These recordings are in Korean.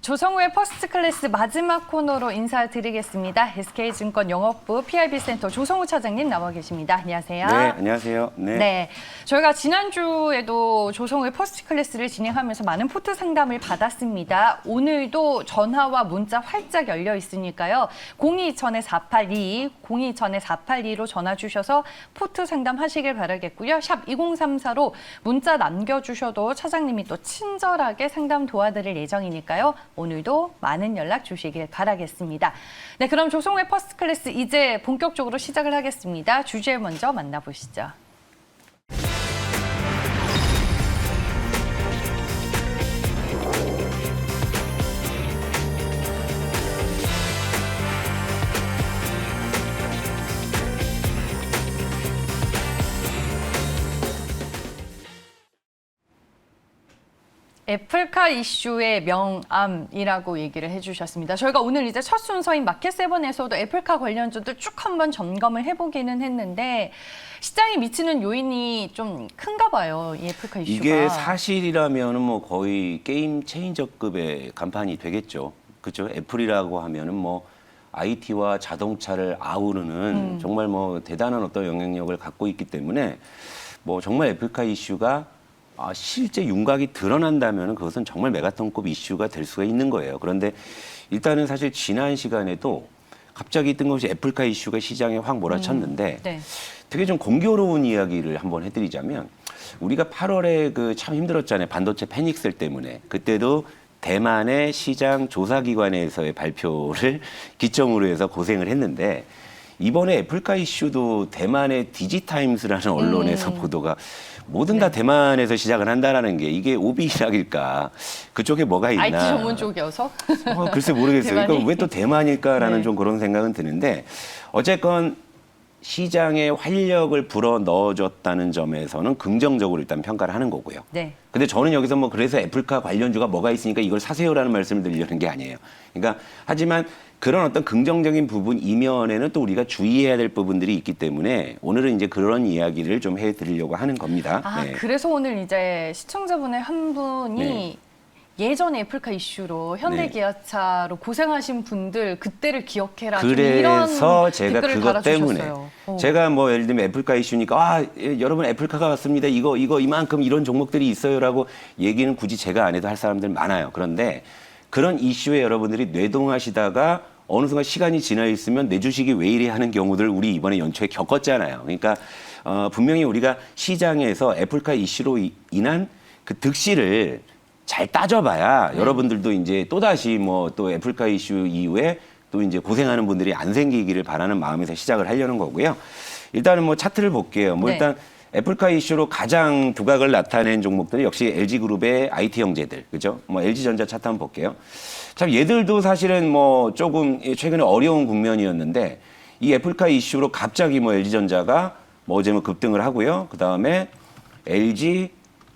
조성우의 퍼스트 클래스 마지막 코너로 인사드리겠습니다. SK증권 영업부 PIB센터 조성우 차장님 나와 계십니다. 안녕하세요. 네, 안녕하세요. 네, 저희가 지난주에도 조성우의 퍼스트 클래스를 진행하면서 많은 포트 상담을 받았습니다. 오늘도 전화와 문자 활짝 열려 있으니까요. 022-482, 022-482로 전화 주셔서 포트 상담하시길 바라겠고요. 샵 2034로 문자 남겨주셔도 차장님이 또 친절하게 상담 도와드릴 예정이니까요. 오늘도 많은 연락 주시길 바라겠습니다. 네, 그럼 조성우의 퍼스트 클래스 이제 본격적으로 시작을 하겠습니다. 주제 먼저 만나보시죠. 애플카 이슈의 명암이라고 얘기를 해주셨습니다. 저희가 오늘 이제 첫 순서인 마켓7에서도 애플카 관련주들 쭉 한번 점검을 해보기는 했는데 시장에 미치는 요인이 좀 큰가 봐요, 이 애플카 이슈가. 이게 사실이라면은 뭐 거의 게임 체인저급의 간판이 되겠죠. 그렇죠? 애플이라고 하면은 뭐 IT와 자동차를 아우르는 정말 뭐 대단한 어떤 영향력을 갖고 있기 때문에 뭐 정말 애플카 이슈가 실제 윤곽이 드러난다면 그것은 정말 메가톤급 이슈가 될 수가 있는 거예요. 그런데 일단은 사실 지난 시간에도 갑자기 뜬금없이 애플카 이슈가 시장에 확 몰아쳤는데 네. 되게 좀 공교로운 이야기를 한번 해드리자면 우리가 8월에 그 참 힘들었잖아요. 반도체 패닉셀 때문에. 그때도 대만의 시장 조사기관에서의 발표를 기점으로 해서 고생을 했는데 이번에 애플카 이슈도 대만의 디지타임스라는 언론에서 보도가 뭐든 다 대만에서 시작을 한다라는 게 이게 오비락일까? 그쪽에 뭐가 있나? IT 전문 쪽이어서? 글쎄 모르겠어요. 그러니까 왜 또 대만일까라는 네. 좀 그런 생각은 드는데 어쨌건 시장에 활력을 불어 넣어줬다는 점에서는 긍정적으로 일단 평가를 하는 거고요. 네. 근데 저는 여기서 뭐 그래서 애플카 관련주가 뭐가 있으니까 이걸 사세요라는 말씀을 드리려는 게 아니에요. 그러니까 하지만 그런 어떤 긍정적인 부분 이면에는 또 우리가 주의해야 될 부분들이 있기 때문에 오늘은 이제 그런 이야기를 좀 해드리려고 하는 겁니다. 네. 그래서 오늘 이제 시청자분의 한 분이 네. 예전에 애플카 이슈로 현대기아차로 고생하신 분들 그때를 기억해라. 그래서 제가 댓글을 그것 때문에 달아주셨어요. 제가 뭐 예를 들면 애플카 이슈니까 여러분 애플카가 왔습니다. 이거 이만큼 이런 종목들이 있어요라고 얘기는 굳이 제가 안 해도 할 사람들 많아요. 그런데 그런 이슈에 여러분들이 뇌동하시다가 어느 순간 시간이 지나 있으면 내 주식이 왜 이래 하는 경우들 우리 이번에 연초에 겪었잖아요. 그러니까 분명히 우리가 시장에서 애플카 이슈로 인한 그 득실을 잘 따져봐야 여러분들도 이제 또다시 뭐 또 애플카 이슈 이후에 또 이제 고생하는 분들이 안 생기기를 바라는 마음에서 시작을 하려는 거고요. 일단은 뭐 차트를 볼게요. 뭐 네. 일단 애플카 이슈로 가장 두각을 나타낸 종목들이 역시 LG그룹의 IT 형제들, 그죠? 뭐 LG전자 차트 한번 볼게요. 참 얘들도 사실은 뭐 조금 최근에 어려운 국면이었는데 이 애플카 이슈로 갑자기 뭐 LG전자가 뭐 어제 뭐 급등을 하고요. 그 다음에 LG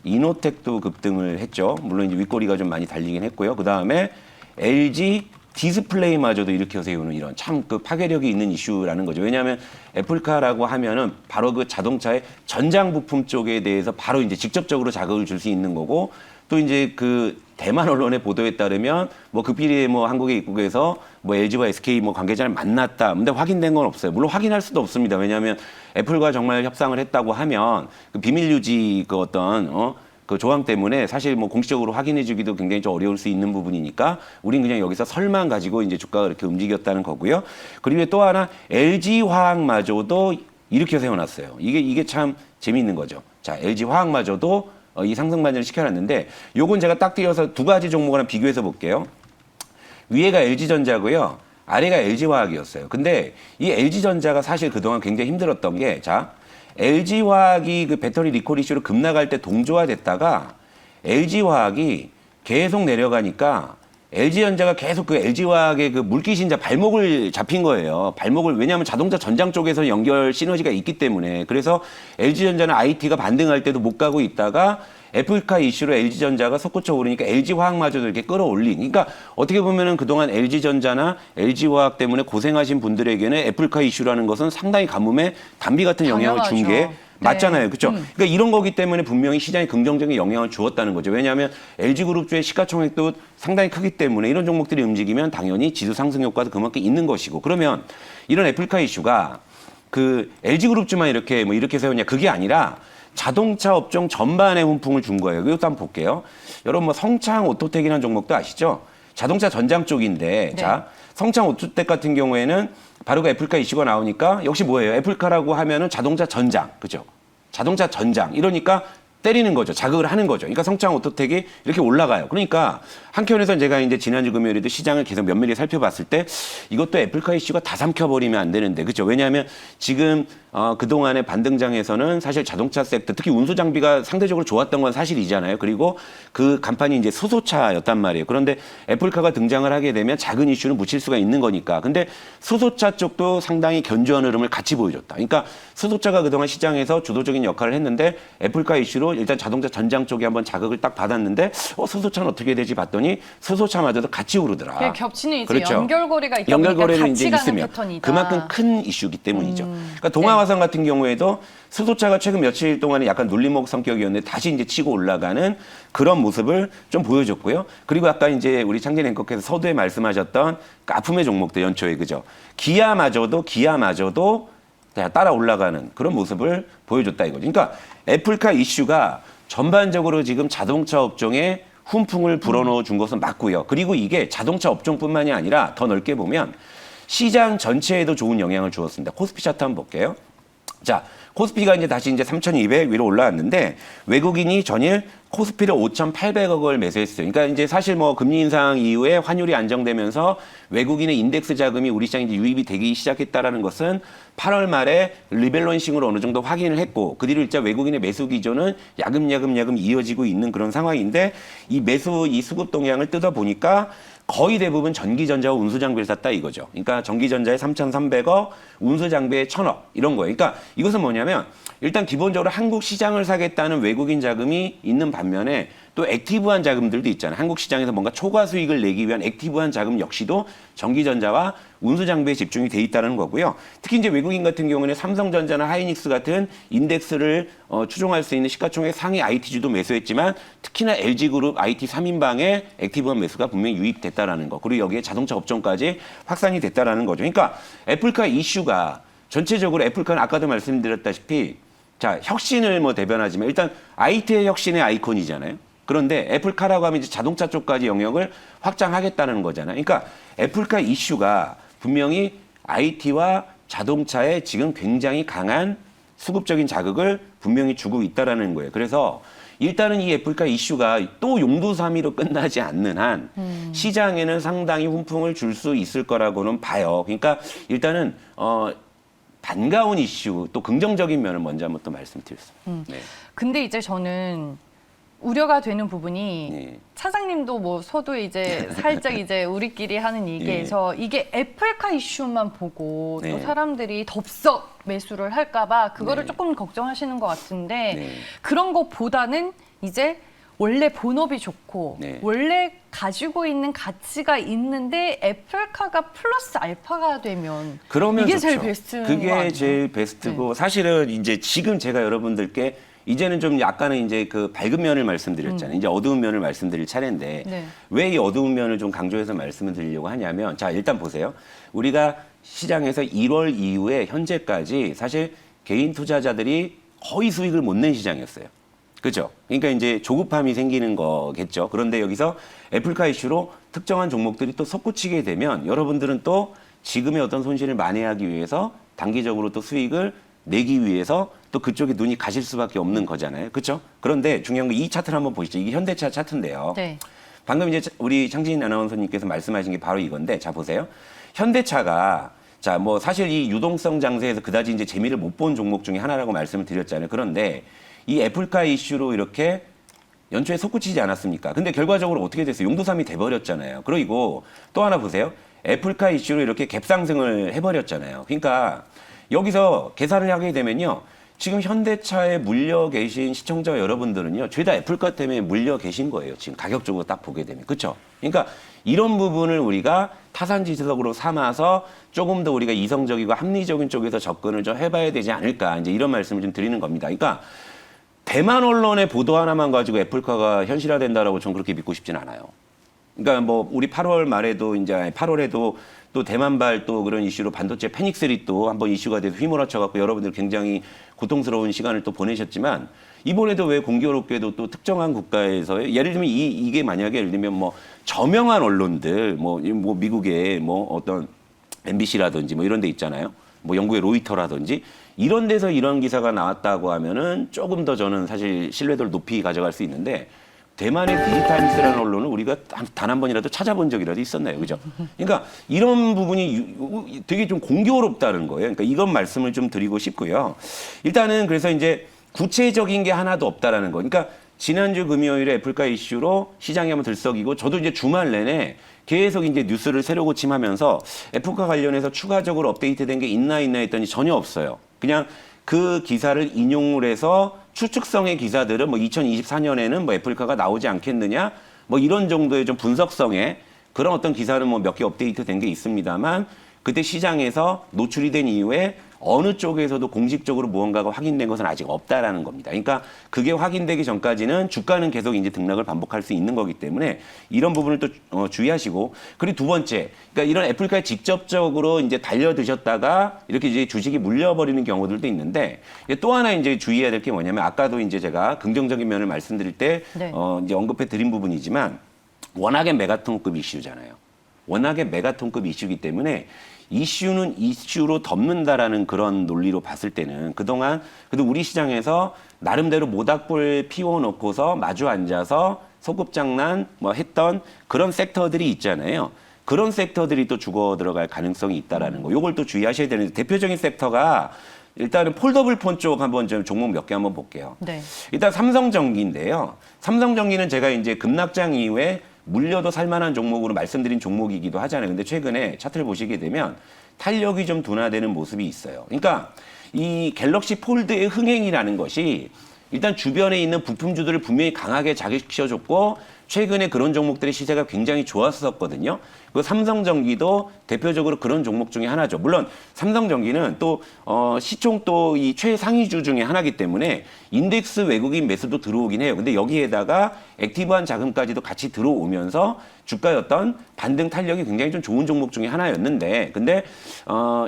이노텍도 급등을 했죠. 물론 이제 윗꼬리가 좀 많이 달리긴 했고요. 그 다음에 LG 디스플레이마저도 일으켜 세우는 이런 참 그 파괴력이 있는 이슈라는 거죠. 왜냐하면 애플카라고 하면은 바로 그 자동차의 전장 부품 쪽에 대해서 바로 이제 직접적으로 자극을 줄 수 있는 거고 또 이제 그 대만 언론의 보도에 따르면 뭐 급비리에 뭐 한국에 입국해서 뭐 LG와 SK 뭐 관계자를 만났다. 근데 확인된 건 없어요. 물론 확인할 수도 없습니다. 왜냐하면 애플과 정말 협상을 했다고 하면 그 비밀 유지 그 어떤 그 조항 때문에 사실 뭐 공식적으로 확인해주기도 굉장히 좀 어려울 수 있는 부분이니까 우린 그냥 여기서 설만 가지고 이제 주가가 이렇게 움직였다는 거고요. 그리고 또 하나 LG화학마저도 이렇게 세워놨어요. 이게 참 재미있는 거죠. 자, LG화학마저도 이 상승 반전을 시켜놨는데 요건 제가 딱 띄어서 두 가지 종목을 비교해서 볼게요. 위에가 LG전자고요. 아래가 LG화학이었어요. 근데 이 LG전자가 사실 그동안 굉장히 힘들었던 게 자. LG화학이 그 배터리 리콜 이슈로 급락할 때 동조화됐다가 LG화학이 계속 내려가니까 LG전자가 계속 그 LG화학의 그 물귀신자 발목을 잡힌 거예요. 발목을 왜냐하면 자동차 전장 쪽에서 연결 시너지가 있기 때문에 그래서 LG전자는 IT가 반등할 때도 못 가고 있다가 애플카 이슈로 LG전자가 솟구쳐 오르니까 LG화학마저도 이렇게 끌어올린. 그러니까 어떻게 보면은 그동안 LG전자나 LG화학 때문에 고생하신 분들에게는 애플카 이슈라는 것은 상당히 가뭄에 담비 같은 영향을 준 게 당연하죠. 맞잖아요. 그렇죠? 그러니까 이런 거기 때문에 분명히 시장에 긍정적인 영향을 주었다는 거죠. 왜냐하면 LG그룹주의 시가총액도 상당히 크기 때문에 이런 종목들이 움직이면 당연히 지수 상승 효과도 그만큼 있는 것이고. 그러면 이런 애플카 이슈가 그 LG그룹주만 이렇게 뭐 이렇게 세웠냐, 그게 아니라 자동차 업종 전반에 훈풍을 준 거예요. 이것도 한번 볼게요. 여러분 뭐 성창 오토텍이라는 종목도 아시죠? 자동차 전장 쪽인데 네. 자 성창 오토텍 같은 경우에는 바로 그 애플카 이슈가 나오니까 역시 뭐예요? 애플카라고 하면은 자동차 전장, 그죠? 자동차 전장 이러니까 때리는 거죠. 자극을 하는 거죠. 그러니까 성창 오토텍이 이렇게 올라가요. 그러니까 한켠에서는 제가 이제 지난주 금요일에도 시장을 계속 면밀히 살펴봤을 때 이것도 애플카 이슈가 다 삼켜버리면 안 되는데, 그렇죠? 왜냐하면 지금 그동안의 반등장에서는 사실 자동차 섹터, 특히 운수 장비가 상대적으로 좋았던 건 사실이잖아요. 그리고 그 간판이 이제 수소차였단 말이에요. 그런데 애플카가 등장을 하게 되면 작은 이슈는 묻힐 수가 있는 거니까. 근데 수소차 쪽도 상당히 견조한 흐름을 같이 보여줬다. 그러니까 수소차가 그동안 시장에서 주도적인 역할을 했는데 애플카 이슈로 일단 자동차 전장 쪽에 한번 자극을 딱 받았는데 수소차는 어떻게 되지 봤더니 수소차마저도 같이 오르더라. 그게 겹치는 이제 그렇죠. 연결고리가 있다 보니까 연결고리를 이제 같이 가는 있으면 패턴이다. 그만큼 큰 이슈이기 때문이죠. 그러니까 동아화성 같은 경우에도 수소차가 최근 며칠 동안에 약간 눌림목 성격이었는데 다시 이제 치고 올라가는 그런 모습을 좀 보여줬고요. 그리고 아까 이제 우리 창진 앵커께서 서두에 말씀하셨던 아픔의 종목들 연초에, 그죠? 기아마저도 따라 올라가는 그런 모습을 보여줬다 이거죠. 그러니까 애플카 이슈가 전반적으로 지금 자동차 업종에 훈풍을 불어넣어 준 것은 맞고요. 그리고 이게 자동차 업종뿐만이 아니라 더 넓게 보면 시장 전체에도 좋은 영향을 주었습니다. 코스피 차트 한번 볼게요. 자, 코스피가 이제 다시 이제 3,200 위로 올라왔는데 외국인이 전일 코스피를 5,800억을 매수했어요. 그러니까 이제 사실 뭐 금리 인상 이후에 환율이 안정되면서 외국인의 인덱스 자금이 우리 시장에 이제 유입이 되기 시작했다라는 것은 8월 말에 리밸런싱으로 어느 정도 확인을 했고 그 뒤로 일단 외국인의 매수 기조는 야금야금 이어지고 있는 그런 상황인데 이 매수 이 수급 동향을 뜯어 보니까 거의 대부분 전기전자와 운수장비를 샀다 이거죠. 그러니까 전기전자에 3,300억, 운수장비에 1,000억 이런 거예요. 그러니까 이것은 뭐냐면 일단 기본적으로 한국 시장을 사겠다는 외국인 자금이 있는 반면에 또 액티브한 자금들도 있잖아요. 한국 시장에서 뭔가 초과 수익을 내기 위한 액티브한 자금 역시도 전기전자와 운수장비에 집중이 돼 있다는 거고요. 특히 이제 외국인 같은 경우는 삼성전자나 하이닉스 같은 인덱스를 추종할 수 있는 시가총액 상위 IT주도 매수했지만 특히나 LG그룹 IT 3인방의 액티브한 매수가 분명히 유입됐다라는 거. 그리고 여기에 자동차 업종까지 확산이 됐다라는 거죠. 그러니까 애플카 이슈가 전체적으로 애플카는 아까도 말씀드렸다시피 자, 혁신을 뭐 대변하지만 일단 IT의 혁신의 아이콘이잖아요. 그런데 애플카라고 하면 이제 자동차 쪽까지 영역을 확장하겠다는 거잖아요. 그러니까 애플카 이슈가 분명히 IT와 자동차에 지금 굉장히 강한 수급적인 자극을 분명히 주고 있다라는 거예요. 그래서 일단은 이 애플카 이슈가 또 용두사미로 끝나지 않는 한 시장에는 상당히 훈풍을 줄 수 있을 거라고는 봐요. 그러니까 일단은 반가운 이슈 또 긍정적인 면을 먼저 한번 또 말씀드렸습니다. 네. 근데 이제 저는 우려가 되는 부분이 네. 차장님도 뭐 서도 이제 살짝 이제 우리끼리 하는 얘기에서 이게 애플카 이슈만 보고 네. 또 사람들이 덥석 매수를 할까봐 그거를 네. 조금 걱정하시는 것 같은데 네. 그런 것보다는 이제 원래 본업이 좋고 네. 원래 가지고 있는 가치가 있는데 애플카가 플러스 알파가 되면 그러면 이게 좋죠. 제일 베스트인 거 그게 아니에요? 제일 베스트고 사실은 이제 지금 제가 여러분들께 이제는 좀 약간은 이제 그 밝은 면을 말씀드렸잖아요. 이제 어두운 면을 말씀드릴 차례인데 네. 왜 이 어두운 면을 좀 강조해서 말씀을 드리려고 하냐면 자, 일단 보세요. 우리가 시장에서 1월 이후에 현재까지 사실 개인 투자자들이 거의 수익을 못 낸 시장이었어요. 그죠? 그러니까 이제 조급함이 생기는 거겠죠. 그런데 여기서 애플카 이슈로 특정한 종목들이 또 솟구치게 되면 여러분들은 또 지금의 어떤 손실을 만회하기 위해서 단기적으로 또 수익을 내기 위해서 또 그쪽에 눈이 가실 수밖에 없는 거잖아요. 그렇죠? 그런데 중요한 건 이 차트를 한번 보시죠. 이게 현대차 차트인데요. 네. 방금 이제 우리 창진 아나운서님께서 말씀하신 게 바로 이건데 자 보세요. 현대차가 자 뭐 사실 이 유동성 장세에서 그다지 이제 재미를 못 본 종목 중에 하나라고 말씀을 드렸잖아요. 그런데 이 애플카 이슈로 이렇게 연초에 솟구치지 않았습니까? 근데 결과적으로 어떻게 됐어요? 용두삼이 돼버렸잖아요. 그리고 또 하나 보세요. 애플카 이슈로 이렇게 갭상승을 해버렸잖아요. 그러니까 여기서 계산을 하게 되면요. 지금 현대차에 물려 계신 시청자 여러분들은요, 죄다 애플카 때문에 물려 계신 거예요. 지금 가격적으로 딱 보게 되면. 그렇죠? 그러니까 이런 부분을 우리가 타산지석으로 삼아서 조금 더 우리가 이성적이고 합리적인 쪽에서 접근을 좀 해봐야 되지 않을까. 이제 이런 말씀을 좀 드리는 겁니다. 그러니까 대만 언론의 보도 하나만 가지고 애플카가 현실화된다라고 저는 그렇게 믿고 싶진 않아요. 그러니까 뭐 우리 8월 말에도 이제 8월에도 또 대만발 또 그런 이슈로 반도체 패닉셀이 또 한번 이슈가 돼서 휘몰아쳐 갖고 여러분들 굉장히 고통스러운 시간을 또 보내셨지만 이번에도 왜 공교롭게도 또 특정한 국가에서 예를 들면 이게 만약에 예를 들면 뭐 저명한 언론들 뭐 미국의 뭐 어떤 MBC라든지 뭐 이런 데 있잖아요. 뭐 영국의 로이터라든지 이런 데서 이런 기사가 나왔다고 하면은 조금 더 저는 사실 신뢰도를 높이 가져갈 수 있는데 대만의 디지타임스라는 언론은 우리가 단 한 번이라도 찾아본 적이라도 있었나요? 그죠? 그러니까 이런 부분이 되게 좀 공교롭다는 거예요. 그러니까 이건 말씀을 좀 드리고 싶고요. 일단은 그래서 이제 구체적인 게 하나도 없다라는 거. 그러니까 지난주 금요일에 애플카 이슈로 시장이 한번 들썩이고 저도 이제 주말 내내 계속 이제 뉴스를 새로 고침하면서 애플카 관련해서 추가적으로 업데이트된 게 있나 했더니 전혀 없어요. 그냥 그 기사를 인용을 해서 추측성의 기사들은 뭐 2024년에는 뭐 애플카가 나오지 않겠느냐 뭐 이런 정도의 좀 분석성의 그런 어떤 기사는 뭐 몇 개 업데이트 된 게 있습니다만 그때 시장에서 노출이 된 이후에 어느 쪽에서도 공식적으로 무언가가 확인된 것은 아직 없다라는 겁니다. 그러니까 그게 확인되기 전까지는 주가는 계속 이제 등락을 반복할 수 있는 거기 때문에 이런 부분을 또 주의하시고 그리고 두 번째, 그러니까 이런 애플카에 직접적으로 이제 달려드셨다가 이렇게 이제 주식이 물려버리는 경우들도 있는데 또 하나 이제 주의해야 될 게 뭐냐면 아까도 이제 제가 긍정적인 면을 말씀드릴 때 네. 이제 언급해 드린 부분이지만 워낙에 메가톤급 이슈잖아요. 워낙에 메가톤급 이슈이기 때문에 이슈는 이슈로 덮는다라는 그런 논리로 봤을 때는 그동안 그래도 우리 시장에서 나름대로 모닥불 피워놓고서 마주 앉아서 소꿉장난 뭐 했던 그런 섹터들이 있잖아요. 그런 섹터들이 또 죽어 들어갈 가능성이 있다라는 거. 요걸 또 주의하셔야 되는데 대표적인 섹터가 일단은 폴더블 폰 쪽 한번 좀 종목 몇 개 한번 볼게요. 네. 일단 삼성전기인데요. 삼성전기는 제가 이제 급락장 이후에 물려도 살만한 종목으로 말씀드린 종목이기도 하잖아요. 근데 최근에 차트를 보시게 되면 탄력이 좀 둔화되는 모습이 있어요. 그러니까 이 갤럭시 폴드의 흥행이라는 것이 일단 주변에 있는 부품주들을 분명히 강하게 자극시켜줬고 최근에 그런 종목들의 시세가 굉장히 좋았었거든요. 그 삼성전기도 대표적으로 그런 종목 중에 하나죠. 물론 삼성전기는 또 시총 또 이 최상위주 중에 하나이기 때문에 인덱스 외국인 매수도 들어오긴 해요. 근데 여기에다가 액티브한 자금까지도 같이 들어오면서 주가의 어떤 반등 탄력이 굉장히 좀 좋은 종목 중에 하나였는데 근데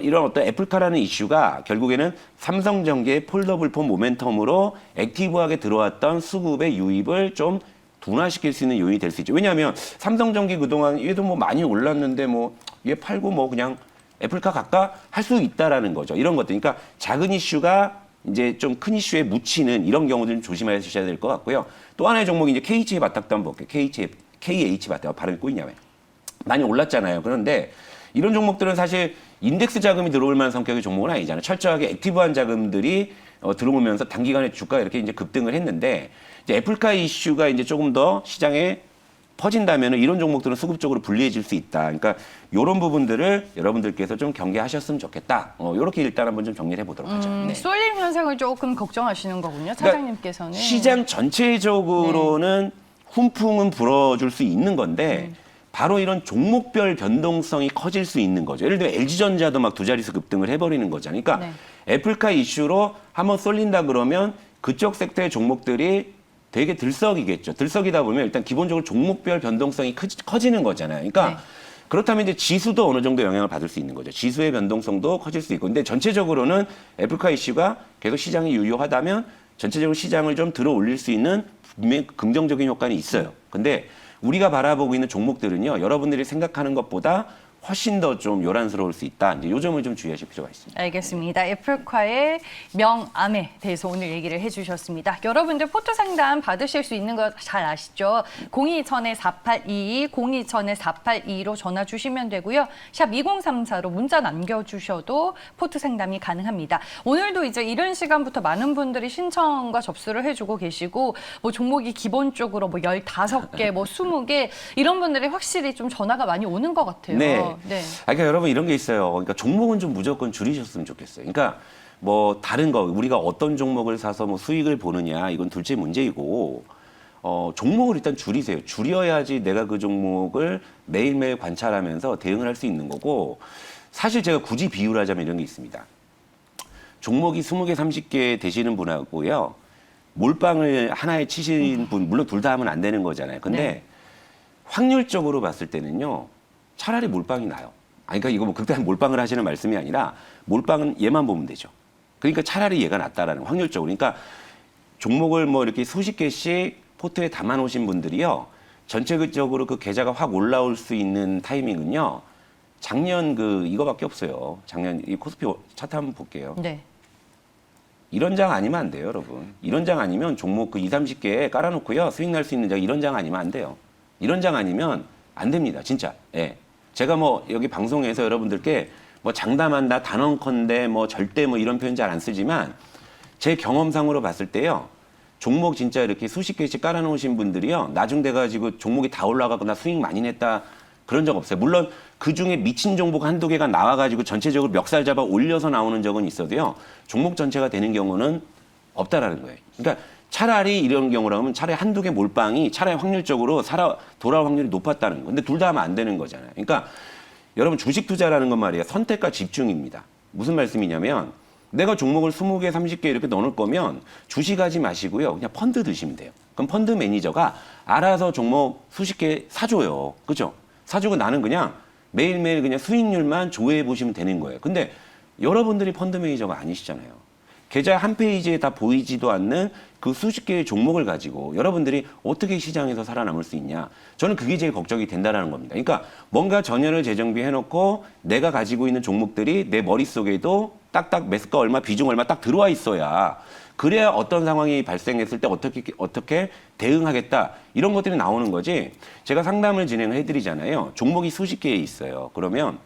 이런 어떤 애플카라는 이슈가 결국에는 삼성전기의 폴더블 폰 모멘텀으로 액티브하게 들어왔던 수급의 유입을 좀 둔화시킬 수 있는 요인이 될 수 있죠. 왜냐하면 삼성전기 그동안 얘도 뭐 많이 올랐는데 뭐 얘 팔고 뭐 그냥 애플카 갈까 할 수 있다라는 거죠. 이런 것들. 그러니까 작은 이슈가 이제 좀 큰 이슈에 묻히는 이런 경우들 좀 조심하셔야 될 것 같고요. 또 하나의 종목이 이제 KH 바닥도 한번 볼게요. KH 바닥 발음이 꼬이냐며. 많이 올랐잖아요. 그런데 이런 종목들은 사실 인덱스 자금이 들어올 만한 성격의 종목은 아니잖아요. 철저하게 액티브한 자금들이 들어오면서 단기간에 주가가 이렇게 이제 급등을 했는데 이제 애플카 이슈가 이제 조금 더 시장에 퍼진다면 이런 종목들은 수급적으로 불리해질 수 있다. 그러니까 이런 부분들을 여러분들께서 좀 경계하셨으면 좋겠다. 이렇게 일단 한번 좀 정리를 해보도록 하죠. 네. 쏠림 현상을 조금 걱정하시는 거군요, 차장님께서는. 그러니까 시장 전체적으로는 훈풍은 불어줄 수 있는 건데 바로 이런 종목별 변동성이 커질 수 있는 거죠. 예를 들어 LG전자도 막 두 자릿수 급등을 해버리는 거잖아요. 그러니까 애플카 이슈로 한번 쏠린다 그러면 그쪽 섹터의 종목들이 되게 들썩이겠죠. 들썩이다 보면 일단 기본적으로 종목별 변동성이 커지는 거잖아요. 그러니까 그렇다면 이제 지수도 어느 정도 영향을 받을 수 있는 거죠. 지수의 변동성도 커질 수 있고. 근데 전체적으로는 애플카 이슈가 계속 시장이 유효하다면 전체적으로 시장을 좀 들어 올릴 수 있는 분명히 긍정적인 효과는 있어요. 근데 우리가 바라보고 있는 종목들은요, 여러분들이 생각하는 것보다 훨씬 더 좀 요란스러울 수 있다. 이제 요 점을 좀 주의하실 필요가 있습니다. 알겠습니다. 애플카의 명암에 대해서 오늘 얘기를 해주셨습니다. 여러분들 포토 상담 받으실 수 있는 거 잘 아시죠? 027-4822, 027-4822로 전화 주시면 되고요. 샵 2034로 문자 남겨주셔도 포토 상담이 가능합니다. 오늘도 이제 이른 시간부터 많은 분들이 신청과 접수를 해주고 계시고 뭐 종목이 기본적으로 뭐 15개, 뭐 20개 이런 분들이 확실히 좀 전화가 많이 오는 것 같아요. 네. 네. 그러니까 여러분 이런 게 있어요. 그러니까 종목은 좀 무조건 줄이셨으면 좋겠어요. 그러니까 뭐 다른 거 우리가 어떤 종목을 사서 뭐 수익을 보느냐 이건 둘째 문제이고 종목을 일단 줄이세요. 줄여야지 내가 그 종목을 매일매일 관찰하면서 대응을 할 수 있는 거고 사실 제가 굳이 비유를 하자면 이런 게 있습니다. 종목이 20개, 30개 되시는 분하고요. 몰빵을 하나에 치신 분, 물론 둘 다 하면 안 되는 거잖아요. 근데 네. 확률적으로 봤을 때는요. 차라리 몰빵이 나요. 아니, 그러니까 이거 뭐 극단한 몰빵을 하시는 말씀이 아니라 몰빵은 얘만 보면 되죠. 그러니까 차라리 얘가 낫다라는 확률적으로. 그러니까 종목을 뭐 이렇게 수십 개씩 포트에 담아 놓으신 분들이요. 전체적으로 그 계좌가 확 올라올 수 있는 타이밍은요. 작년 이거밖에 없어요. 작년 이 코스피 차트 한번 볼게요. 네. 이런 장 아니면 안 돼요, 여러분. 이런 장 아니면 종목 2, 30개 깔아놓고요. 수익 날 수 있는 장 이런 장 아니면 안 돼요. 이런 장 아니면 안 됩니다, 진짜. 예. 제가 뭐 여기 방송에서 여러분들께 뭐 장담한다, 단언컨대 뭐 절대 뭐 이런 표현 잘 안 쓰지만 제 경험상으로 봤을 때요. 종목 진짜 이렇게 수십 개씩 깔아놓으신 분들이요. 나중 돼가지고 종목이 다 올라가거나 수익 많이 냈다 그런 적 없어요. 물론 그 중에 미친 종목 한두 개가 나와가지고 전체적으로 멱살 잡아 올려서 나오는 적은 있어도요. 종목 전체가 되는 경우는 없다라는 거예요. 그러니까 차라리 이런 경우라면 차라리 한두 개 몰빵이 차라리 확률적으로 돌아올 확률이 높았다는 거. 근데 둘 다 하면 안 되는 거잖아요. 그러니까 여러분 주식 투자라는 건 말이에요. 선택과 집중입니다. 무슨 말씀이냐면 내가 종목을 20개, 30개 이렇게 넣을 거면 주식하지 마시고요. 그냥 펀드 드시면 돼요. 그럼 펀드 매니저가 알아서 종목 수십 개 사줘요. 그죠? 사주고 나는 그냥 매일매일 그냥 수익률만 조회해 보시면 되는 거예요. 근데 여러분들이 펀드 매니저가 아니시잖아요. 계좌 한 페이지에 다 보이지도 않는 그 수십 개의 종목을 가지고 여러분들이 어떻게 시장에서 살아남을 수 있냐. 저는 그게 제일 걱정이 된다는 겁니다. 그러니까 뭔가 전열을 재정비해놓고 내가 가지고 있는 종목들이 내 머릿속에도 딱딱 매수가 얼마, 비중 얼마 딱 들어와 있어야 그래야 어떤 상황이 발생했을 때 어떻게 대응하겠다 이런 것들이 나오는 거지. 제가 상담을 진행을 해드리잖아요. 종목이 수십 개에 있어요. 그러면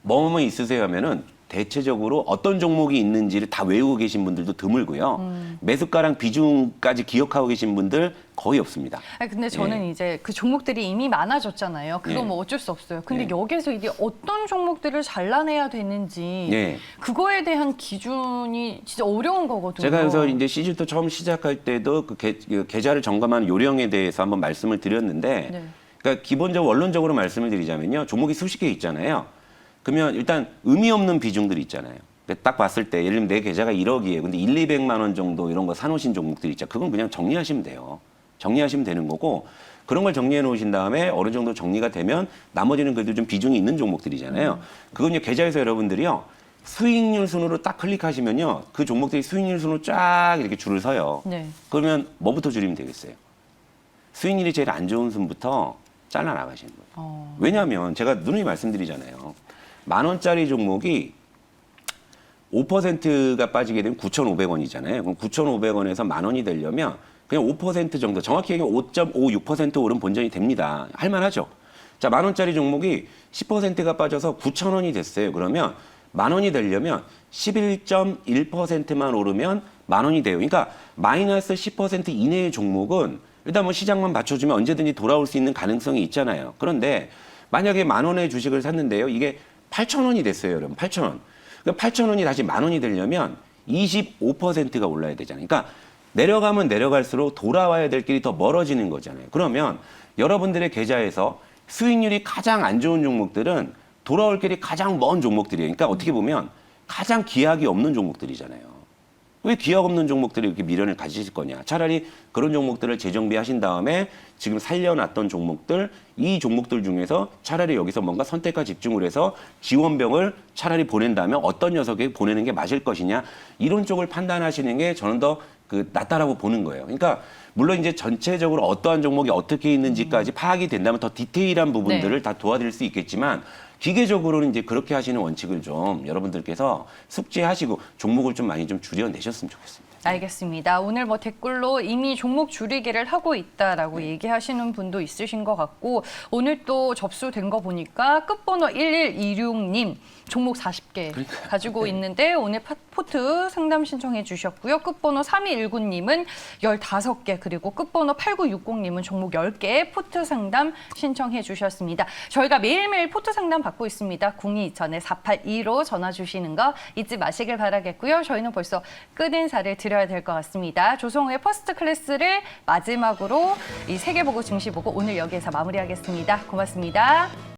뭐뭐 있으세요 하면은 대체적으로 어떤 종목이 있는지를 다 외우고 계신 분들도 드물고요. 매수가랑 비중까지 기억하고 계신 분들 거의 없습니다. 아니, 근데 저는 예. 이제 그 종목들이 이미 많아졌잖아요. 그건 예. 뭐 어쩔 수 없어요. 근데 예. 여기서 이게 어떤 종목들을 잘라내야 되는지 예. 그거에 대한 기준이 진짜 어려운 거거든요. 제가 그래서 이제 시즌2 처음 시작할 때도 그 계좌를 점검하는 요령에 대해서 한번 말씀을 드렸는데, 네. 그러니까 기본적으로 원론적으로 말씀을 드리자면요, 종목이 수십 개 있잖아요. 그러면 일단 의미 없는 비중들이 있잖아요. 딱 봤을 때 예를 들면 내 계좌가 1억이에요. 근데 1, 200만 원 정도 이런 거 사놓으신 종목들이 있죠. 그건 그냥 정리하시면 돼요. 정리하시면 되는 거고 그런 걸 정리해 놓으신 다음에 어느 정도 정리가 되면 나머지는 그래도 좀 비중이 있는 종목들이잖아요. 그건 계좌에서 여러분들이요. 수익률 순으로 딱 클릭하시면요. 그 종목들이 수익률 순으로 쫙 이렇게 줄을 서요. 네. 그러면 뭐부터 줄이면 되겠어요? 수익률이 제일 안 좋은 순부터 잘라 나가시는 거예요. 왜냐하면 제가 누누이 말씀드리잖아요. 10,000원짜리 종목이 5%가 빠지게 되면 9,500원이잖아요. 그럼 9,500원에서 10,000원이 되려면 그냥 5% 정도, 정확히 얘기하면 5.56% 오른 본전이 됩니다. 할만하죠. 자, 10,000원짜리 종목이 10%가 빠져서 9,000원이 됐어요. 그러면 10,000원이 되려면 11.1%만 오르면 10,000원이 돼요. 그러니까 마이너스 10% 이내의 종목은 일단 뭐 시장만 받쳐주면 언제든지 돌아올 수 있는 가능성이 있잖아요. 그런데 만약에 10,000원의 주식을 샀는데요. 이게 8,000원이 됐어요, 여러분. 8,000원. 그럼 8,000원이 다시 10,000원이 되려면 25%가 올라야 되잖아요. 그러니까 내려가면 내려갈수록 돌아와야 될 길이 더 멀어지는 거잖아요. 그러면 여러분들의 계좌에서 수익률이 가장 안 좋은 종목들은 돌아올 길이 가장 먼 종목들이에요. 그러니까 어떻게 보면 가장 기약이 없는 종목들이잖아요. 왜 기약 없는 종목들이 이렇게 미련을 가지실 거냐. 차라리 그런 종목들을 재정비하신 다음에 지금 살려놨던 종목들, 이 종목들 중에서 차라리 여기서 뭔가 선택과 집중을 해서 지원병을 차라리 보낸다면 어떤 녀석에 보내는 게 맞을 것이냐. 이런 쪽을 판단하시는 게 저는 더 낫다라고 보는 거예요. 그러니까 물론 이제 전체적으로 어떠한 종목이 어떻게 있는지까지 파악이 된다면 더 디테일한 부분들을 네. 다 도와드릴 수 있겠지만 기계적으로는 이제 그렇게 하시는 원칙을 좀 여러분들께서 숙지하시고 종목을 좀 많이 좀 줄여내셨으면 좋겠습니다. 알겠습니다. 오늘 뭐 댓글로 이미 종목 줄이기를 하고 있다라고 얘기하시는 분도 있으신 것 같고 오늘 또 접수된 거 보니까 끝번호 1126님 종목 40개 가지고 있는데 오늘 포트 상담 신청해 주셨고요. 끝번호 3219님은 15개, 그리고 끝번호 8960님은 종목 10개 포트 상담 신청해 주셨습니다. 저희가 매일매일 포트 상담 받고 있습니다. 02-2000-4825 전화 주시는 거 잊지 마시길 바라겠고요. 저희는 벌써 끝 인사를 드려야 될 것 같습니다. 조성우의 퍼스트 클래스를 마지막으로 이 세계보고 증시보고 오늘 여기에서 마무리하겠습니다. 고맙습니다.